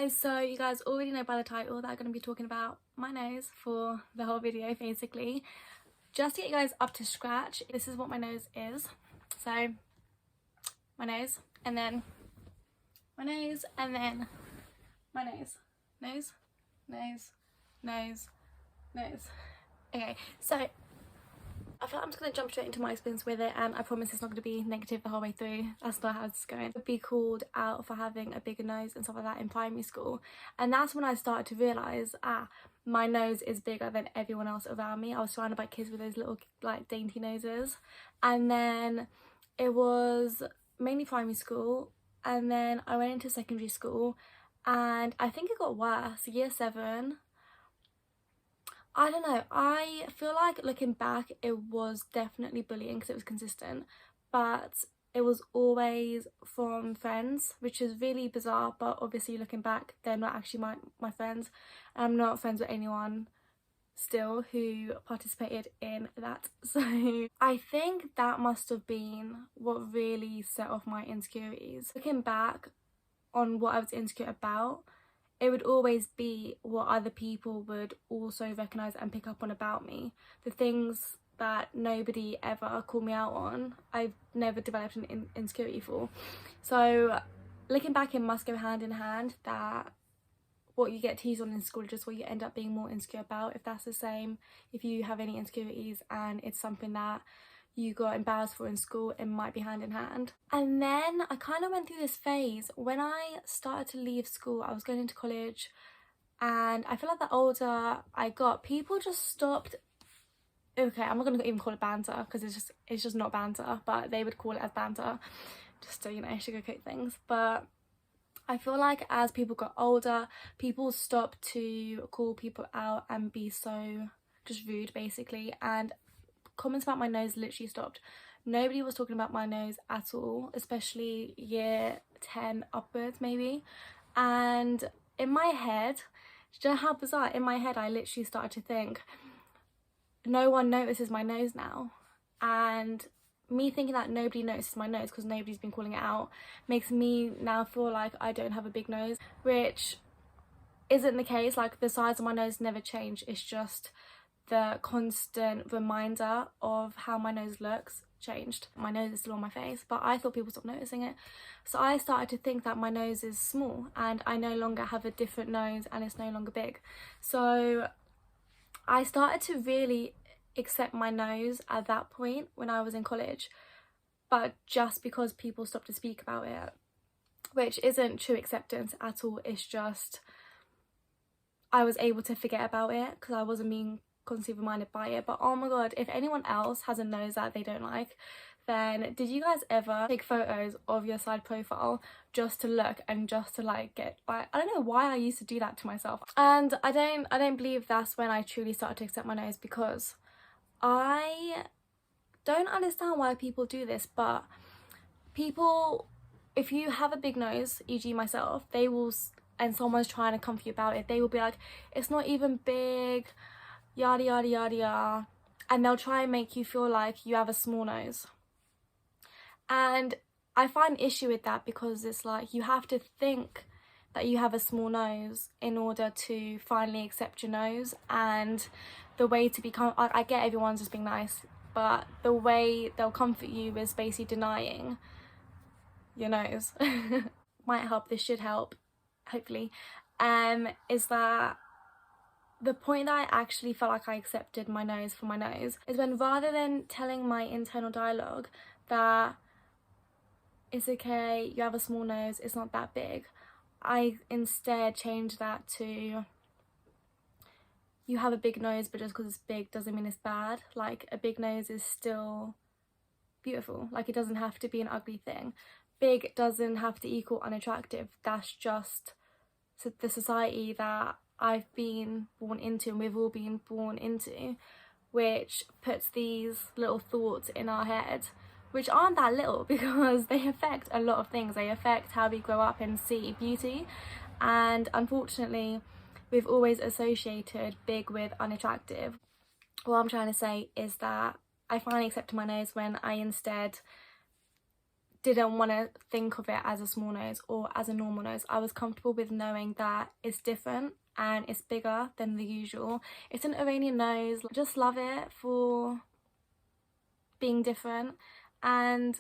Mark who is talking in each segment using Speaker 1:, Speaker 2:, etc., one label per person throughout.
Speaker 1: guys, so you guys already know by the title that I'm going to be talking about my nose for the whole video basically. Just to get you guys up to scratch, this is what my nose is. So my nose, and then my nose, and then my nose. Nose, nose, nose, nose. Okay, so I feel like I'm just going to jump straight into my experience with it, and I promise it's not going to be negative the whole way through. That's not how it's going. I'd be called out for having a bigger nose and stuff like that in primary school, and that's when I started to realise, my nose is bigger than everyone else around me. I was surrounded by kids with those little like dainty noses, and then it was mainly primary school, and then I went into secondary school, and I think it got worse. Year 7, I don't know, I feel like looking back it was definitely bullying because it was consistent, but it was always from friends, which is really bizarre. But obviously looking back, they're not actually my friends. I'm not friends with anyone still who participated in that. So I think that must have been what really set off my insecurities. Looking back on what I was insecure about, it would always be what other people would also recognise and pick up on about me. The things that nobody ever called me out on, I've never developed an insecurity for. So looking back, it must go hand in hand that what you get teased on in school is just what you end up being more insecure about. If that's the same, if you have any insecurities and it's something that you got embarrassed for in school, it might be hand in hand. And then I kind of went through this phase when I started to leave school. I was going into college, and I feel like the older I got, people just stopped. Okay, I'm not gonna even call it banter because it's just not banter, but they would call it as banter just to, you know, sugarcoat things. But I feel like as people got older, people stopped to call people out and be so just rude basically, and comments about my nose literally stopped. Nobody was talking about my nose at all, especially year 10 upwards maybe. And in my head, do you know how bizarre? In my head I literally started to think, no one notices my nose now. And me thinking that nobody notices my nose because nobody's been calling it out makes me now feel like I don't have a big nose, which isn't the case. Like, the size of my nose never changed, it's just the constant reminder of how my nose looks changed. My nose is still on my face, but I thought people stopped noticing it. So I started to think that my nose is small and I no longer have a different nose and it's no longer big. So I started to really accept my nose at that point when I was in college, but just because people stopped to speak about it, which isn't true acceptance at all. It's just I was able to forget about it because I wasn't being constantly reminded by it. But oh my god, if anyone else has a nose that they don't like, then did you guys ever take photos of your side profile just to look and just to like get, like, I don't know why I used to do that to myself. And I don't believe that's when I truly started to accept my nose, because I don't understand why people do this. But people, if you have a big nose, e.g. myself, they will, and someone's trying to comfort you about it, they will be like, it's not even big, yada yada yada yada, and they'll try and make you feel like you have a small nose. And I find issue with that because it's like you have to think that you have a small nose in order to finally accept your nose. And the way to become, I get everyone's just being nice, but the way they'll comfort you is basically denying your nose. Might help, this should help, hopefully. Is that the point that I actually felt like I accepted my nose for my nose is when, rather than telling my internal dialogue that it's okay, you have a small nose, it's not that big, I instead changed that to, you have a big nose, but just because it's big doesn't mean it's bad. Like, a big nose is still beautiful. Like, it doesn't have to be an ugly thing. Big doesn't have to equal unattractive. That's just the society that I've been born into, and we've all been born into, which puts these little thoughts in our head, which aren't that little because they affect a lot of things. They affect how we grow up and see beauty, and unfortunately we've always associated big with unattractive. What I'm trying to say is that I finally accepted my nose when I instead didn't want to think of it as a small nose or as a normal nose. I was comfortable with knowing that it's different and it's bigger than the usual. It's an Iranian nose. I just love it for being different, and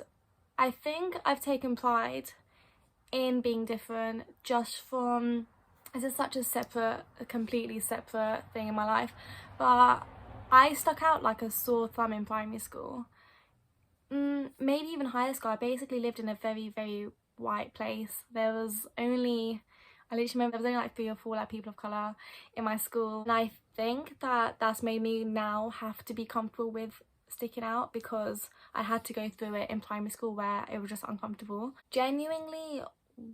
Speaker 1: I think I've taken pride in being different just from, this is such a completely separate thing in my life, but I stuck out like a sore thumb in primary school. Maybe even higher school. I basically lived in a very, very white place. There was only, I literally remember there was only like 3 or 4 like people of colour in my school, and I think that that's made me now have to be comfortable with sticking out, because I had to go through it in primary school where it was just uncomfortable. Genuinely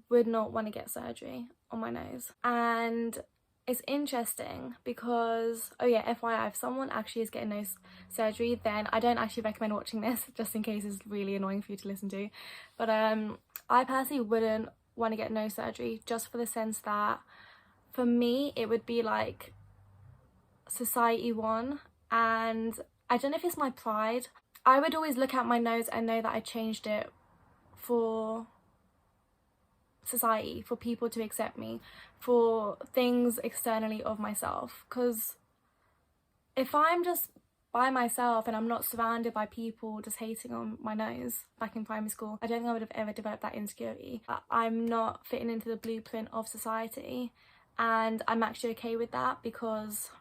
Speaker 1: would not want to get surgery on my nose. And it's interesting because, oh yeah, FYI, if someone actually is getting nose surgery, then I don't actually recommend watching this, just in case it's really annoying for you to listen to. But I personally wouldn't want to get nose surgery, just for the sense that for me it would be like society one, and I don't know if it's my pride. I would always look at my nose and know that I changed it for society, for people to accept me, for things externally of myself. Because if I'm just by myself and I'm not surrounded by people just hating on my nose back in primary school, I don't think I would have ever developed that insecurity. I'm not fitting into the blueprint of society, and I'm actually okay with that, because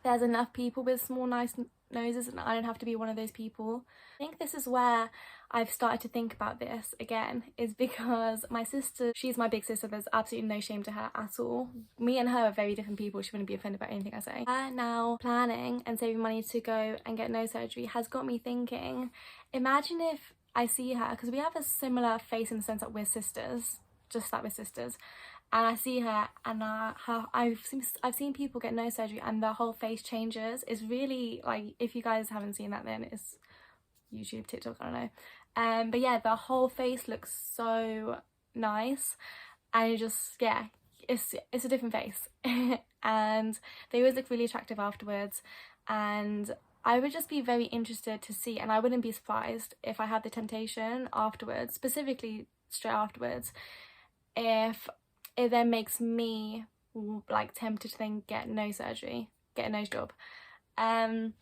Speaker 1: there's enough people with small nice noses and I don't have to be one of those people. I think this is where I've started to think about this again, is because my sister, she's my big sister, there's absolutely no shame to her at all. Me and her are very different people, she wouldn't be offended by anything I say. Her now planning and saving money to go and get nose surgery has got me thinking, imagine if I see her, because we have a similar face in the sense that we're sisters, just like we're sisters, and I see her and I've seen people get nose surgery and their whole face changes. It's really, like, if you guys haven't seen that, then it's YouTube, TikTok, I don't know. But yeah, the whole face looks so nice, and it just, yeah, it's a different face. And they always look really attractive afterwards, and I would just be very interested to see, and I wouldn't be surprised if I had the temptation afterwards, specifically straight afterwards, if it then makes me like tempted to then get nose surgery, get a nose job. I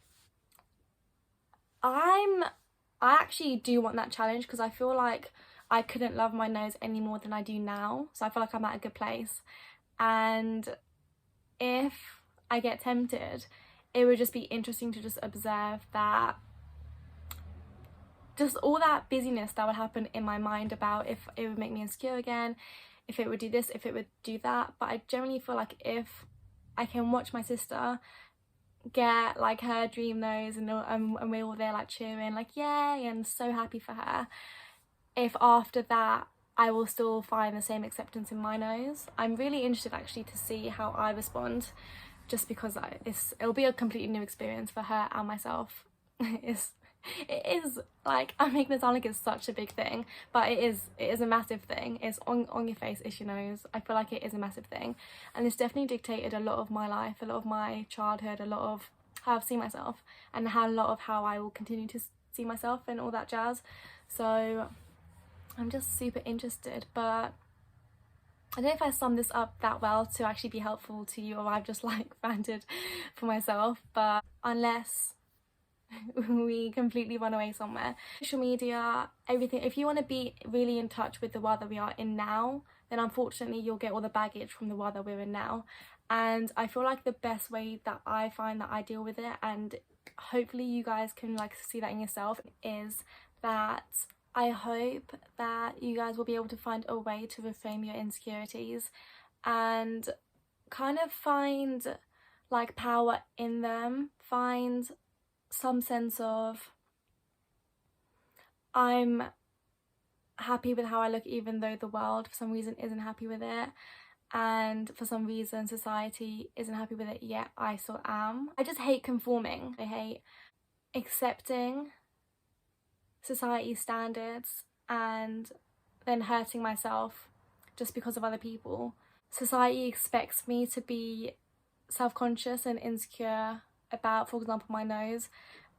Speaker 1: actually do want that challenge, because I feel like I couldn't love my nose any more than I do now, so I feel like I'm at a good place. And if I get tempted, it would just be interesting to just observe that, just all that busyness that would happen in my mind about if it would make me insecure again, if it would do this, if it would do that. But I generally feel like if I can watch my sister get like her dream nose and we're all there like cheering, like yay, and so happy for her, if after that I will still find the same acceptance in my nose. I'm really interested actually to see how I respond, just because it'll be a completely new experience for her and myself. It is like, I'm making it sound like it's such a big thing, but it is a massive thing. It's on your face, it's your nose. I feel like it is a massive thing, and it's definitely dictated a lot of my life, a lot of my childhood, a lot of how I've seen myself, and a lot of how I will continue to see myself and all that jazz. So I'm just super interested, but I don't know if I summed this up that well to actually be helpful to you, or I've just like ranted for myself. But unless we completely run away somewhere, social media, everything, if you want to be really in touch with the world that we are in now, then unfortunately you'll get all the baggage from the world that we're in now. And I feel like the best way that I find that I deal with it, and hopefully you guys can like see that in yourself, is that I hope that you guys will be able to find a way to reframe your insecurities and kind of find like power in them, find some sense of, I'm happy with how I look even though the world for some reason isn't happy with it, and for some reason society isn't happy with it, yet I still am. I just hate conforming. I hate accepting society's standards and then hurting myself just because of other people. Society expects me to be self-conscious and insecure about, for example, my nose,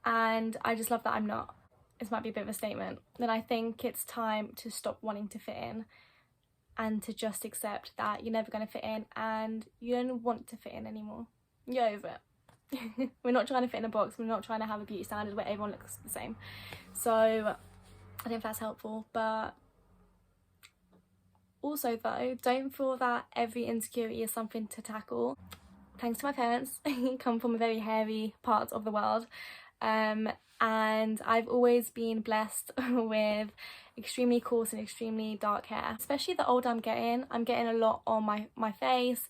Speaker 1: and I just love that I'm not. this might be a bit of a statement, then I think it's time to stop wanting to fit in and to just accept that you're never going to fit in and you don't want to fit in anymore. You're over it. We're not trying to fit in a box. We're not trying to have a beauty standard where everyone looks the same. So I don't know if that's helpful, but also though, don't feel that every insecurity is something to tackle. Thanks to my parents, come from a very hairy part of the world, and I've always been blessed with extremely coarse and extremely dark hair. Especially the older I'm getting a lot on my face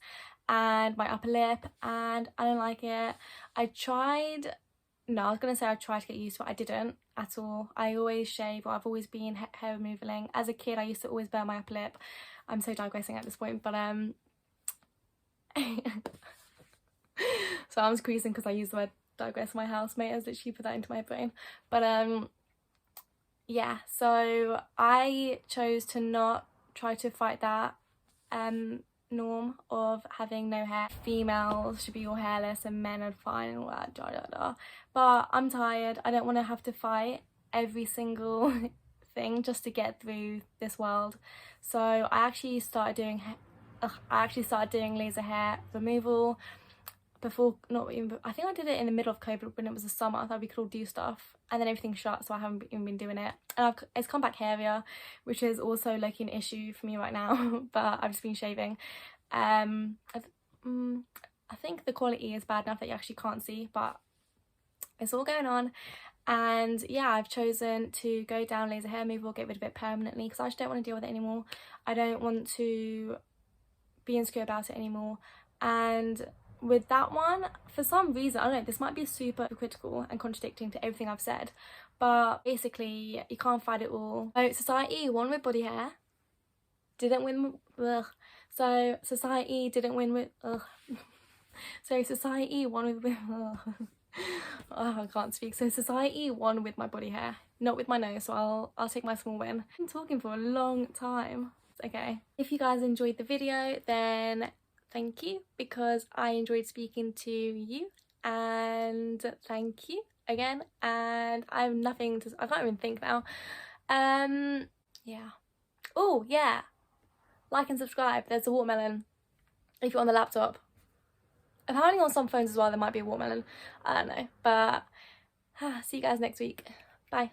Speaker 1: and my upper lip, and I don't like it. I was gonna say I tried to get used to it. I didn't at all. I always shave, or I've always been hair removaling. As a kid I used to always burn my upper lip. I'm so digressing at this point, but so I'm squeezing because I use the word digress. My housemate has literally put that into my brain. But yeah, so I chose to not try to fight that norm of having no hair. Females should be all hairless and men are fine and all that but I'm tired. I don't want to have to fight every single thing just to get through this world. So I actually started doing laser hair removal before, I think I did it in the middle of COVID when it was the summer. I thought we could all do stuff, and then everything shut, so I haven't even been doing it. And it's come back hairier, which is also like an issue for me right now. But I've just been shaving. I think the quality is bad enough that you actually can't see, but it's all going on. And yeah, I've chosen to go down laser hair removal, get rid of it permanently, because I just don't want to deal with it anymore. I don't want to be insecure about it anymore. And with that one, for some reason, I don't know, this might be super critical and contradicting to everything I've said, but basically you can't fight it all. So society won with body hair, didn't win with, so society didn't win with, so society won with, oh, I can't speak. So society won with my body hair, not with my nose, so I'll take my small win. I've been talking for a long time. Okay, if you guys enjoyed the video, then thank you, because I enjoyed speaking to you, and thank you again. And I have nothing to, I can't even think now. Yeah. Oh yeah, like and subscribe. There's a watermelon if you're on the laptop. Apparently on some phones as well there might be a watermelon. I don't know, but see you guys next week. Bye.